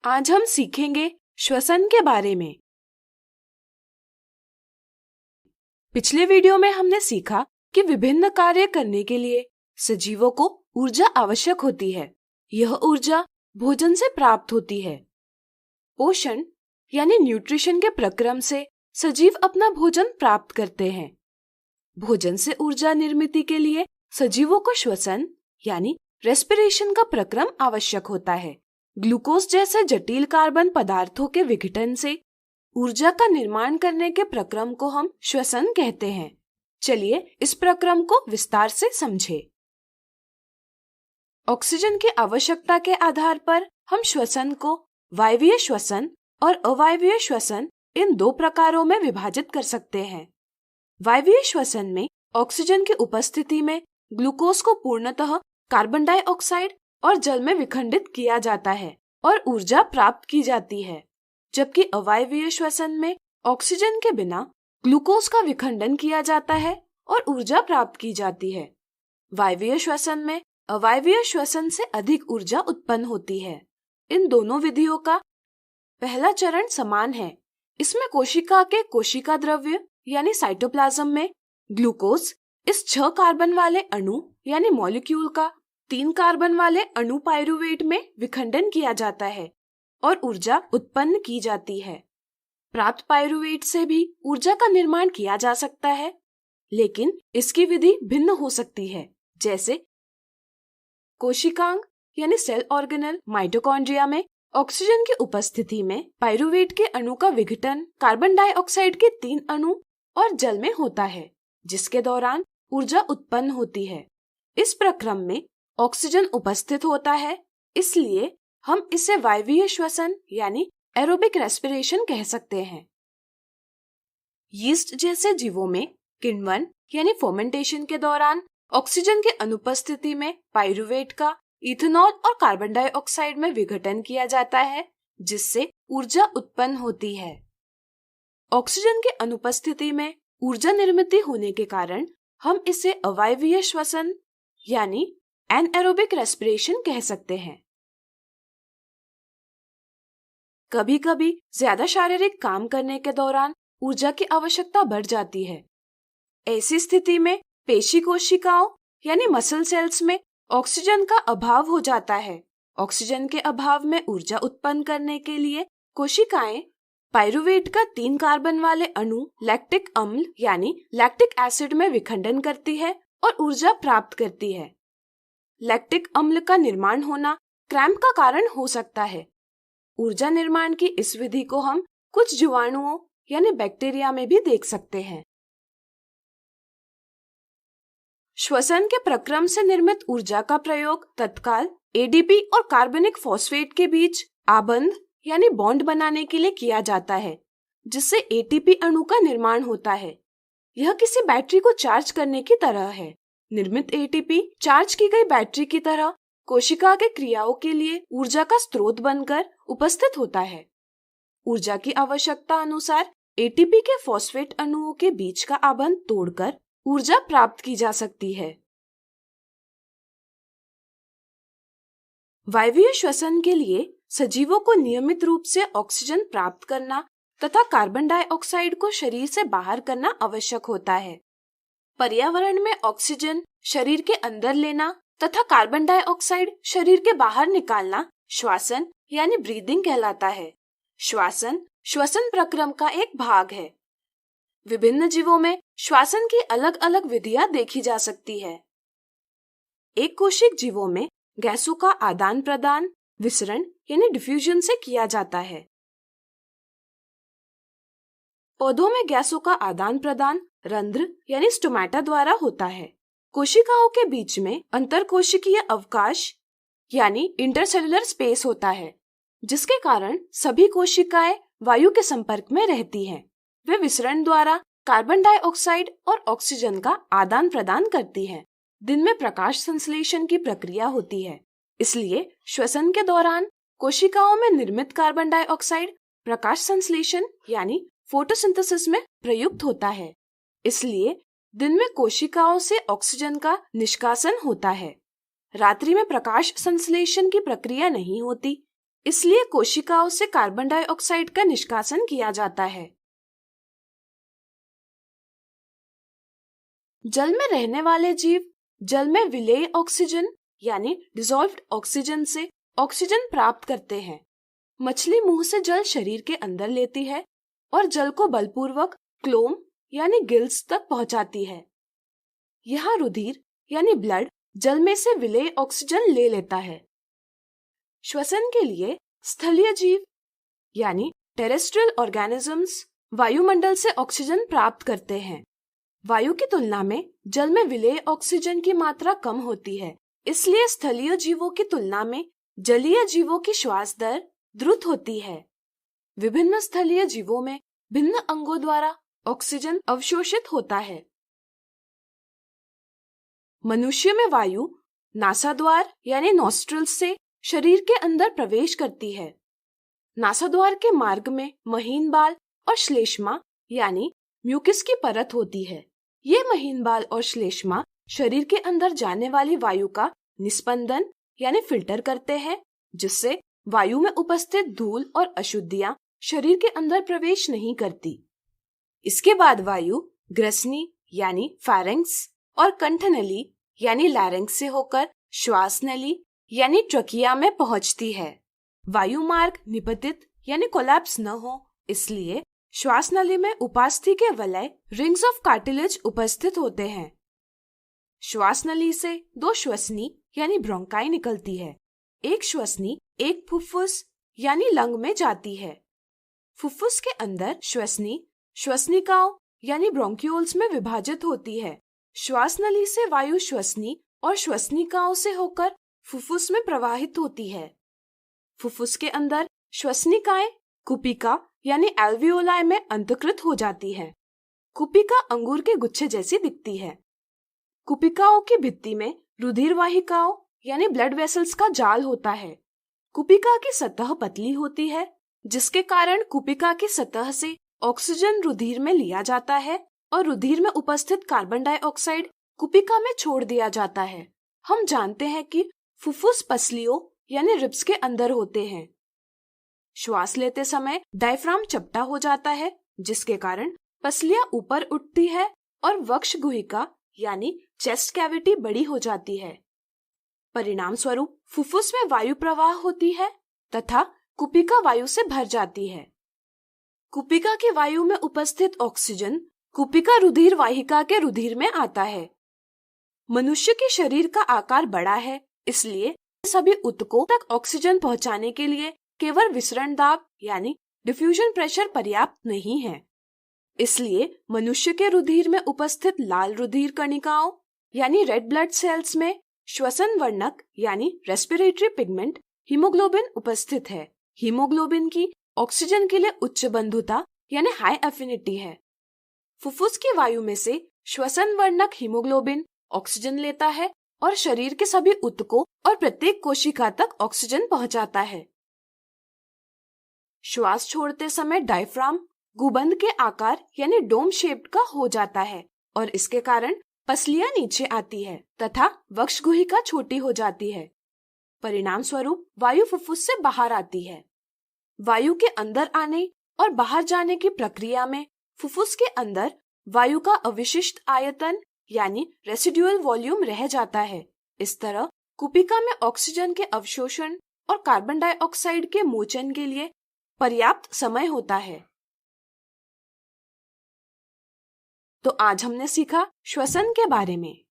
आज हम सीखेंगे श्वसन के बारे में। पिछले वीडियो में हमने सीखा कि विभिन्न कार्य करने के लिए सजीवों को ऊर्जा आवश्यक होती है। यह ऊर्जा भोजन से प्राप्त होती है। पोषण यानी न्यूट्रिशन के प्रक्रम से सजीव अपना भोजन प्राप्त करते हैं। भोजन से ऊर्जा निर्मित के लिए सजीवों को श्वसन यानी रेस्पिरेशन का प्रक्रम आवश्यक होता है। ग्लूकोज जैसे जटिल कार्बन पदार्थों के विघटन से ऊर्जा का निर्माण करने के प्रक्रम को हम श्वसन कहते हैं। चलिए इस प्रक्रम को विस्तार से समझें। ऑक्सीजन की आवश्यकता के आधार पर हम श्वसन को वायवीय श्वसन और अवायवीय श्वसन इन दो प्रकारों में विभाजित कर सकते हैं। वायवीय श्वसन में ऑक्सीजन की उपस्थिति में ग्लूकोज को पूर्णतः कार्बन डाइऑक्साइड और जल में विखंडित किया जाता है और ऊर्जा प्राप्त की जाती है, जबकि अवायवीय श्वसन में ऑक्सीजन के बिना ग्लूकोज का विखंडन किया जाता है और ऊर्जा प्राप्त की जाती है। वायवीय श्वसन में अवायवीय श्वसन से अधिक ऊर्जा उत्पन्न होती है। इन दोनों विधियों का पहला चरण समान है। इसमें कोशिका के कोशिका द्रव्य यानी साइटोप्लाज्म में ग्लूकोज इस 6 कार्बन वाले अणु यानी मॉलिक्यूल का 3 कार्बन वाले अणु पाइरुवेट में विखंडन किया जाता है और ऊर्जा उत्पन्न की जाती है। प्राप्त पाइरुवेट से भी ऊर्जा का निर्माण किया जा सकता है, लेकिन इसकी विधि भिन्न हो सकती है। जैसे कोशिकांग यानी सेल ऑर्गेनल माइटोकॉन्ड्रिया में ऑक्सीजन की उपस्थिति में पाइरुवेट के अणु का विघटन कार्बन डाइऑक्साइड के 3 अणु और जल में होता है, जिसके दौरान ऊर्जा उत्पन्न होती है। इस प्रक्रम में ऑक्सीजन उपस्थित होता है, इसलिए हम इसे वायवीय श्वसन यानी एरोबिक रेस्पिरेशन कह सकते हैं। यीस्ट जैसे जीवों में किण्वन यानी फर्मेंटेशन के दौरान ऑक्सीजन की अनुपस्थिति में पाइरुवेट का इथेनॉल और कार्बन डाइऑक्साइड में विघटन किया जाता है, जिससे ऊर्जा उत्पन्न होती है। ऑक्सीजन की अनुपस्थिति में ऊर्जा निर्मित होने के कारण हम इसे अवायवीय श्वसन यानी एनएरोबिक रेस्पिरेशन कह सकते हैं। कभी कभी ज्यादा शारीरिक काम करने के दौरान ऊर्जा की आवश्यकता बढ़ जाती है। ऐसी स्थिति में पेशी कोशिकाओं यानी मसल सेल्स में ऑक्सीजन का अभाव हो जाता है। ऑक्सीजन के अभाव में ऊर्जा उत्पन्न करने के लिए कोशिकाएं पाइरुवेट का 3 कार्बन वाले अणु लैक्टिक अम्ल यानी लैक्टिक एसिड में विखंडन करती है और ऊर्जा प्राप्त करती है। लैक्टिक अम्ल का निर्माण होना क्रैम्प का कारण हो सकता है। ऊर्जा निर्माण की इस विधि को हम कुछ जीवाणुओं यानी बैक्टीरिया में भी देख सकते हैं। श्वसन के प्रक्रम से निर्मित ऊर्जा का प्रयोग तत्काल एडीपी और कार्बनिक फॉस्फेट के बीच आबंध यानी बॉन्ड बनाने के लिए किया जाता है, जिससे एटीपी अणु का निर्माण होता है। यह किसी बैटरी को चार्ज करने की तरह है। निर्मित एटीपी चार्ज की गई बैटरी की तरह कोशिका के क्रियाओं के लिए ऊर्जा का स्रोत बनकर उपस्थित होता है। ऊर्जा की आवश्यकता अनुसार एटीपी के फॉस्फेट अणुओं के बीच का आबंध तोड़कर ऊर्जा प्राप्त की जा सकती है। वायवीय श्वसन के लिए सजीवों को नियमित रूप से ऑक्सीजन प्राप्त करना तथा कार्बन डाइऑक्साइड को शरीर से बाहर करना आवश्यक होता है। पर्यावरण में ऑक्सीजन शरीर के अंदर लेना तथा कार्बन डाइऑक्साइड शरीर के बाहर निकालना श्वासन यानी ब्रीदिंग कहलाता है। श्वासन श्वसन प्रक्रम का एक भाग है। विभिन्न जीवों में श्वासन की अलग अलग विधियां देखी जा सकती है। एक कोशिक जीवों में गैसों का आदान प्रदान विसरण यानी डिफ्यूजन से किया जाता है। पौधों में गैसों का आदान प्रदान रंध्र यानी स्टोमेटा द्वारा होता है। कोशिकाओं के बीच में अंतरकोशिकीय अवकाश यानी इंटरसेल्युलर स्पेस होता है, जिसके कारण सभी कोशिकाएं वायु के संपर्क में रहती हैं। वे विसरण द्वारा कार्बन डाइऑक्साइड और ऑक्सीजन का आदान प्रदान करती हैं। दिन में प्रकाश संश्लेषण की प्रक्रिया होती है, इसलिए श्वसन के दौरान कोशिकाओं में निर्मित कार्बन डाइऑक्साइड प्रकाश संश्लेषण यानी फोटोसिंथेसिस में प्रयुक्त होता है। इसलिए दिन में कोशिकाओं से ऑक्सीजन का निष्कासन होता है। रात्रि में प्रकाश संश्लेषण की प्रक्रिया नहीं होती, इसलिए कोशिकाओं से कार्बन डाइऑक्साइड का निष्कासन किया जाता है। जल में रहने वाले जीव जल में विलेय ऑक्सीजन यानी डिसॉल्व्ड ऑक्सीजन से ऑक्सीजन प्राप्त करते हैं। मछली मुंह से जल शरीर के अंदर लेती है और जल को बलपूर्वक क्लोम यानी गिल्स तक पहुंचाती है। यहाँ रुधिर यानी ब्लड जल में से विलेय ऑक्सीजन ले लेता है। श्वसन के लिए स्थलीय जीव यानी टेरेस्ट्रियल ऑर्गेनिजम्स वायुमंडल से ऑक्सीजन प्राप्त करते हैं। वायु की तुलना में जल में विलेय ऑक्सीजन की मात्रा कम होती है, इसलिए स्थलीय जीवों की तुलना में जलीय जीवों की श्वास दर द्रुत होती है। विभिन्न स्थलीय जीवों में भिन्न अंगों द्वारा ऑक्सीजन अवशोषित होता है। मनुष्य में वायु नासाद्वार यानी नॉस्ट्रिल्स से शरीर के अंदर प्रवेश करती है। नासाद्वार के मार्ग में महीन बाल और श्लेष्मा यानी म्यूकस की परत होती है। ये महीन बाल और श्लेष्मा शरीर के अंदर जाने वाली वायु का निस्पंदन यानी फिल्टर करते हैं, जिससे वायु में उपस्थित धूल और अशुद्धियां शरीर के अंदर प्रवेश नहीं करती। इसके बाद वायु ग्रसनी यानी फैरिंक्स और कंठनली यानी लैरिंक्स से होकर श्वास नली यानी ट्रकिया में पहुंचती है। वायु मार्ग निपतित यानी कोलैप्स न हो, इसलिए श्वास नली में उपास्थि के वलय रिंग्स ऑफ कार्टिलेज उपस्थित होते हैं। श्वास नली से दो श्वसनी यानी ब्रोंकाई निकलती है। एक श्वसनी एक फुफ्फुस यानी लंग में जाती है। फुफ्फुस के अंदर श्वसनी श्वसनिकाओं यानी ब्रोंक्यूल्स में विभाजित होती है। श्वास नली से वायु श्वसनी और श्वसनिकाओं से होकर फुफ्फुस में प्रवाहित होती है। फुफ्फुस के अंदर श्वसनिकाएं कुपिका यानी एल्वियोलाई में अंतकृत हो जाती है। कुपिका अंगूर के गुच्छे जैसी दिखती है। कुपिकाओं की भित्ति में रुधिर वाहिकाओं यानी ब्लड वेसल्स का जाल होता है। कुपिका की सतह पतली होती है, जिसके कारण कुपिका की सतह से ऑक्सीजन रुधिर में लिया जाता है और रुधिर में उपस्थित कार्बन डाइऑक्साइड कुपिका में छोड़ दिया जाता है। हम जानते हैं कि फुफ्फुस पसलियों यानी रिब्स के अंदर होते हैं। श्वास लेते समय डायफ्राम चपटा हो जाता है, जिसके कारण पसलियां ऊपर उठती है और वक्ष गुहिका यानी चेस्ट कैविटी बड़ी हो जाती है। परिणाम स्वरूप फुफ्फुस में वायु प्रवाह होती है तथा कुपिका वायु से भर जाती है। कुपिका की वायु में उपस्थित ऑक्सीजन कुपिका रुधिर वाहिका के रुधिर में आता है। मनुष्य के शरीर का आकार बड़ा है, इसलिए सभी ऊतकों तक ऑक्सीजन पहुंचाने के लिए केवल विसरण दाब यानी डिफ्यूजन प्रेशर पर्याप्त नहीं है। इसलिए मनुष्य के रुधिर में उपस्थित लाल रुधिर कणिकाओं यानी रेड ब्लड सेल्स में श्वसन वर्णक यानी रेस्पिरेटरी पिगमेंट हीमोग्लोबिन उपस्थित है। हीमोग्लोबिन की ऑक्सीजन के लिए उच्च बंधुता यानी हाई एफिनिटी है। फुफ्फुस की वायु में से श्वसन वर्णक हीमोग्लोबिन ऑक्सीजन लेता है और शरीर के सभी ऊतकों और प्रत्येक कोशिका तक ऑक्सीजन पहुंचाता है। श्वास छोड़ते समय डायफ्राम गुबंद के आकार यानी डोम शेप्ड का हो जाता है और इसके कारण पसलियां नीचे आती है तथा वक्ष गुहिका छोटी हो जाती है। परिणाम स्वरूप वायु फुफ्फुस से बाहर आती है। वायु के अंदर आने और बाहर जाने की प्रक्रिया में फुफ्फुस के अंदर वायु का अविशिष्ट आयतन यानी रेसिडुअल वॉल्यूम रह जाता है। इस तरह कुपिका में ऑक्सीजन के अवशोषण और कार्बन डाइऑक्साइड के मोचन के लिए पर्याप्त समय होता है। तो आज हमने सीखा श्वसन के बारे में।